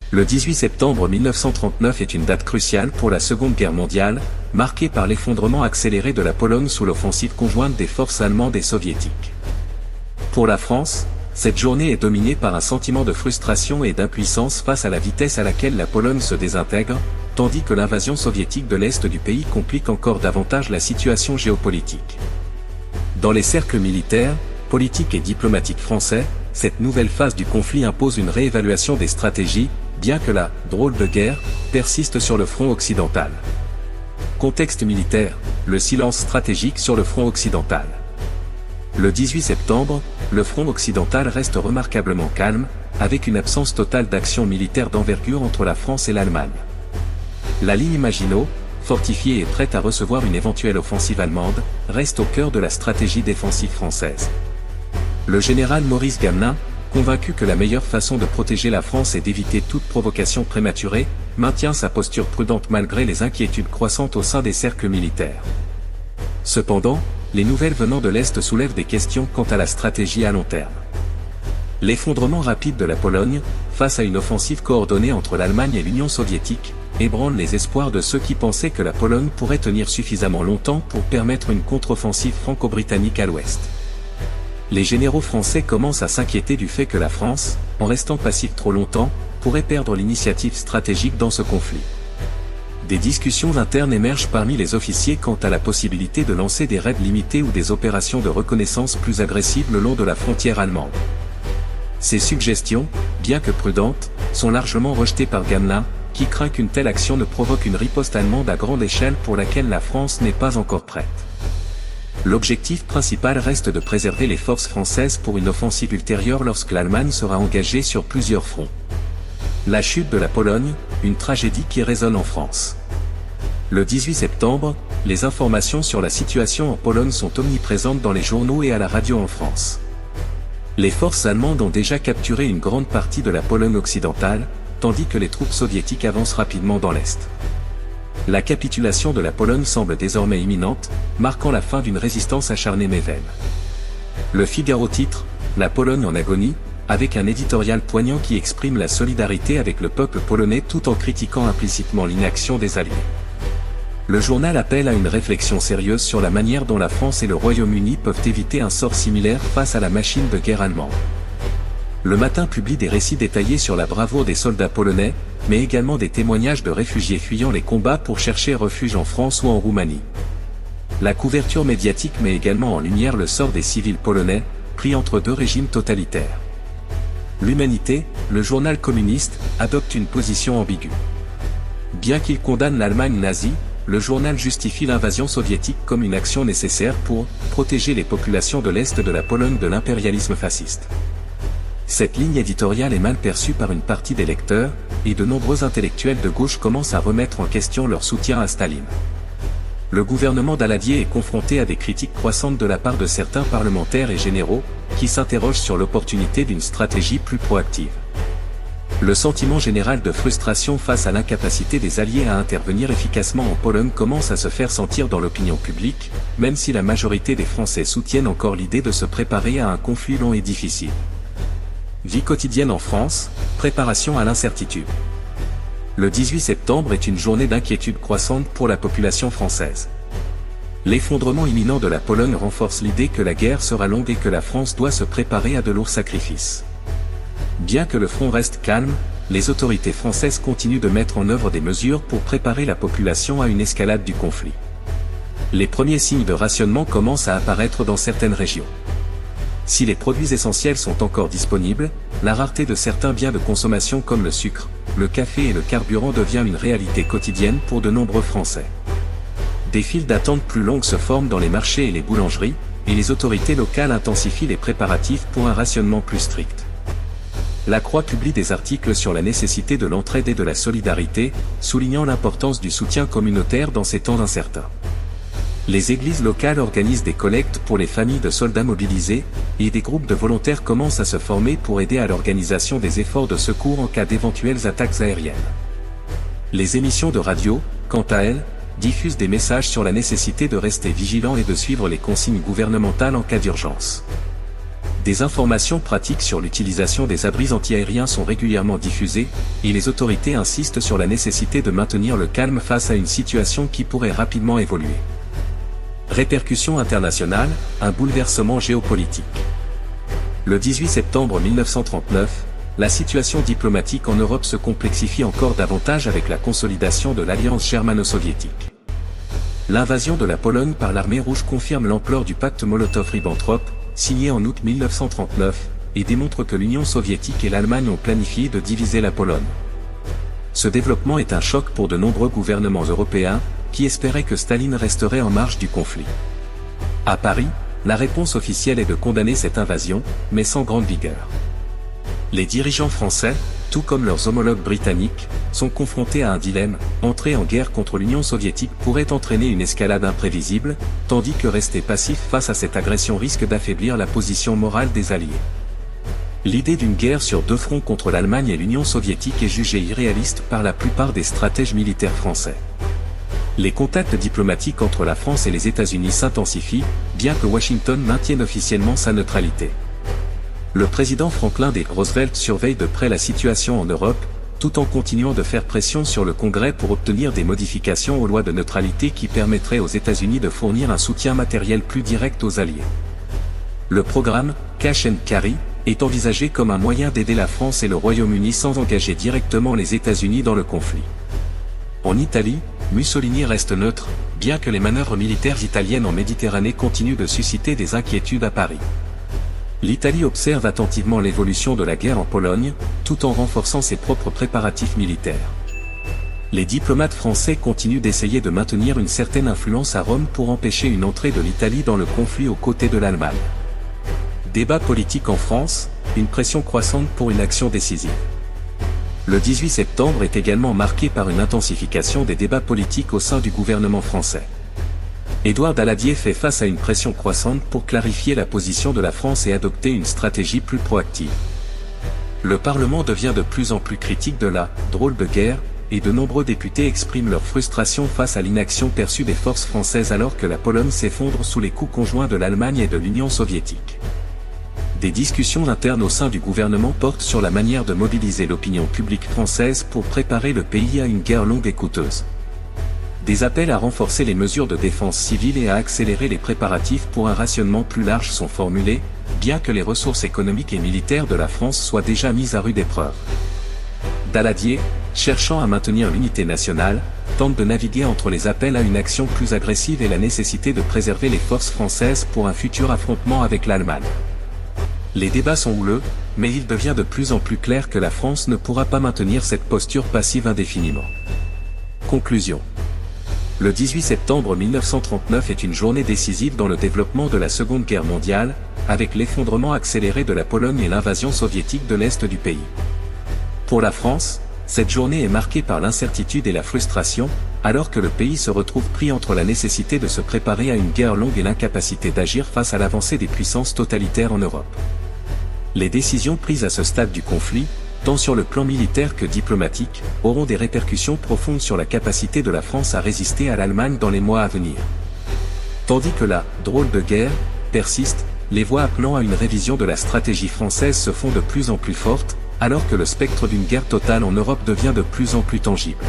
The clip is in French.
Le 18 septembre 1939 est une date cruciale pour la Seconde Guerre mondiale, marquée par l'effondrement accéléré de la Pologne sous l'offensive conjointe des forces allemandes et soviétiques. Pour la France, cette journée est dominée par un sentiment de frustration et d'impuissance face à la vitesse à laquelle la Pologne se désintègre, tandis que l'invasion soviétique de l'Est du pays complique encore davantage la situation géopolitique. Dans les cercles militaires, politiques et diplomatiques français, cette nouvelle phase du conflit impose une réévaluation des stratégies, bien que la « drôle de guerre » persiste sur le front occidental. Contexte militaire, le silence stratégique sur le front occidental. Le 18 septembre, le front occidental reste remarquablement calme, avec une absence totale d'action militaire d'envergure entre la France et l'Allemagne. La ligne Maginot, fortifiée et prête à recevoir une éventuelle offensive allemande, reste au cœur de la stratégie défensive française. Le général Maurice Gamelin, convaincu que la meilleure façon de protéger la France est d'éviter toute provocation prématurée, maintient sa posture prudente malgré les inquiétudes croissantes au sein des cercles militaires. Cependant, les nouvelles venant de l'Est soulèvent des questions quant à la stratégie à long terme. L'effondrement rapide de la Pologne, face à une offensive coordonnée entre l'Allemagne et l'Union soviétique, ébranle les espoirs de ceux qui pensaient que la Pologne pourrait tenir suffisamment longtemps pour permettre une contre-offensive franco-britannique à l'ouest. Les généraux français commencent à s'inquiéter du fait que la France, en restant passive trop longtemps, pourrait perdre l'initiative stratégique dans ce conflit. Des discussions internes émergent parmi les officiers quant à la possibilité de lancer des raids limités ou des opérations de reconnaissance plus agressives le long de la frontière allemande. Ces suggestions, bien que prudentes, sont largement rejetées par Gamelin, qui craint qu'une telle action ne provoque une riposte allemande à grande échelle pour laquelle la France n'est pas encore prête. L'objectif principal reste de préserver les forces françaises pour une offensive ultérieure lorsque l'Allemagne sera engagée sur plusieurs fronts. La chute de la Pologne, une tragédie qui résonne en France. Le 18 septembre, les informations sur la situation en Pologne sont omniprésentes dans les journaux et à la radio en France. Les forces allemandes ont déjà capturé une grande partie de la Pologne occidentale, tandis que les troupes soviétiques avancent rapidement dans l'Est. La capitulation de la Pologne semble désormais imminente, marquant la fin d'une résistance acharnée mais vaine. Le Figaro titre « La Pologne en agonie », avec un éditorial poignant qui exprime la solidarité avec le peuple polonais tout en critiquant implicitement l'inaction des Alliés. Le journal appelle à une réflexion sérieuse sur la manière dont la France et le Royaume-Uni peuvent éviter un sort similaire face à la machine de guerre allemande. Le Matin publie des récits détaillés sur la bravoure des soldats polonais, mais également des témoignages de réfugiés fuyant les combats pour chercher refuge en France ou en Roumanie. La couverture médiatique met également en lumière le sort des civils polonais, pris entre deux régimes totalitaires. L'Humanité, le journal communiste, adopte une position ambiguë. Bien qu'il condamne l'Allemagne nazie, le journal justifie l'invasion soviétique comme une action nécessaire pour protéger les populations de l'Est de la Pologne de l'impérialisme fasciste. Cette ligne éditoriale est mal perçue par une partie des lecteurs, et de nombreux intellectuels de gauche commencent à remettre en question leur soutien à Staline. Le gouvernement Daladier est confronté à des critiques croissantes de la part de certains parlementaires et généraux, qui s'interrogent sur l'opportunité d'une stratégie plus proactive. Le sentiment général de frustration face à l'incapacité des Alliés à intervenir efficacement en Pologne commence à se faire sentir dans l'opinion publique, même si la majorité des Français soutiennent encore l'idée de se préparer à un conflit long et difficile. Vie quotidienne en France, préparation à l'incertitude. Le 18 septembre est une journée d'inquiétude croissante pour la population française. L'effondrement imminent de la Pologne renforce l'idée que la guerre sera longue et que la France doit se préparer à de lourds sacrifices. Bien que le front reste calme, les autorités françaises continuent de mettre en œuvre des mesures pour préparer la population à une escalade du conflit. Les premiers signes de rationnement commencent à apparaître dans certaines régions. Si les produits essentiels sont encore disponibles, la rareté de certains biens de consommation comme le sucre, le café et le carburant devient une réalité quotidienne pour de nombreux Français. Des files d'attente plus longues se forment dans les marchés et les boulangeries, et les autorités locales intensifient les préparatifs pour un rationnement plus strict. La Croix publie des articles sur la nécessité de l'entraide et de la solidarité, soulignant l'importance du soutien communautaire dans ces temps incertains. Les églises locales organisent des collectes pour les familles de soldats mobilisés, et des groupes de volontaires commencent à se former pour aider à l'organisation des efforts de secours en cas d'éventuelles attaques aériennes. Les émissions de radio, quant à elles, diffusent des messages sur la nécessité de rester vigilant et de suivre les consignes gouvernementales en cas d'urgence. Des informations pratiques sur l'utilisation des abris antiaériens sont régulièrement diffusées, et les autorités insistent sur la nécessité de maintenir le calme face à une situation qui pourrait rapidement évoluer. Répercussions internationales, un bouleversement géopolitique. Le 18 septembre 1939, la situation diplomatique en Europe se complexifie encore davantage avec la consolidation de l'alliance germano-soviétique. L'invasion de la Pologne par l'armée rouge confirme l'ampleur du pacte Molotov-Ribbentrop, signé en août 1939, et démontre que l'Union soviétique et l'Allemagne ont planifié de diviser la Pologne. Ce développement est un choc pour de nombreux gouvernements européens, qui espéraient que Staline resterait en marge du conflit. À Paris, la réponse officielle est de condamner cette invasion, mais sans grande vigueur. Les dirigeants français, tout comme leurs homologues britanniques, sont confrontés à un dilemme: entrer en guerre contre l'Union soviétique pourrait entraîner une escalade imprévisible, tandis que rester passif face à cette agression risque d'affaiblir la position morale des Alliés. L'idée d'une guerre sur deux fronts contre l'Allemagne et l'Union soviétique est jugée irréaliste par la plupart des stratèges militaires français. Les contacts diplomatiques entre la France et les États-Unis s'intensifient, bien que Washington maintienne officiellement sa neutralité. Le président Franklin D. Roosevelt surveille de près la situation en Europe, tout en continuant de faire pression sur le Congrès pour obtenir des modifications aux lois de neutralité qui permettraient aux États-Unis de fournir un soutien matériel plus direct aux Alliés. Le programme Cash and Carry est envisagé comme un moyen d'aider la France et le Royaume-Uni sans engager directement les États-Unis dans le conflit. En Italie, Mussolini reste neutre, bien que les manœuvres militaires italiennes en Méditerranée continuent de susciter des inquiétudes à Paris. L'Italie observe attentivement l'évolution de la guerre en Pologne, tout en renforçant ses propres préparatifs militaires. Les diplomates français continuent d'essayer de maintenir une certaine influence à Rome pour empêcher une entrée de l'Italie dans le conflit aux côtés de l'Allemagne. Débat politique en France, une pression croissante pour une action décisive. Le 18 septembre est également marqué par une intensification des débats politiques au sein du gouvernement français. Édouard Daladier fait face à une pression croissante pour clarifier la position de la France et adopter une stratégie plus proactive. Le Parlement devient de plus en plus critique de la « drôle de guerre » et de nombreux députés expriment leur frustration face à l'inaction perçue des forces françaises alors que la Pologne s'effondre sous les coups conjoints de l'Allemagne et de l'Union soviétique. Des discussions internes au sein du gouvernement portent sur la manière de mobiliser l'opinion publique française pour préparer le pays à une guerre longue et coûteuse. Des appels à renforcer les mesures de défense civile et à accélérer les préparatifs pour un rationnement plus large sont formulés, bien que les ressources économiques et militaires de la France soient déjà mises à rude épreuve. Daladier, cherchant à maintenir l'unité nationale, tente de naviguer entre les appels à une action plus agressive et la nécessité de préserver les forces françaises pour un futur affrontement avec l'Allemagne. Les débats sont houleux, mais il devient de plus en plus clair que la France ne pourra pas maintenir cette posture passive indéfiniment. Conclusion. Le 18 septembre 1939 est une journée décisive dans le développement de la Seconde Guerre mondiale, avec l'effondrement accéléré de la Pologne et l'invasion soviétique de l'Est du pays. Pour la France, cette journée est marquée par l'incertitude et la frustration, alors que le pays se retrouve pris entre la nécessité de se préparer à une guerre longue et l'incapacité d'agir face à l'avancée des puissances totalitaires en Europe. Les décisions prises à ce stade du conflit, tant sur le plan militaire que diplomatique, auront des répercussions profondes sur la capacité de la France à résister à l'Allemagne dans les mois à venir. Tandis que la « drôle de guerre » persiste, les voix appelant à une révision de la stratégie française se font de plus en plus fortes, alors que le spectre d'une guerre totale en Europe devient de plus en plus tangible.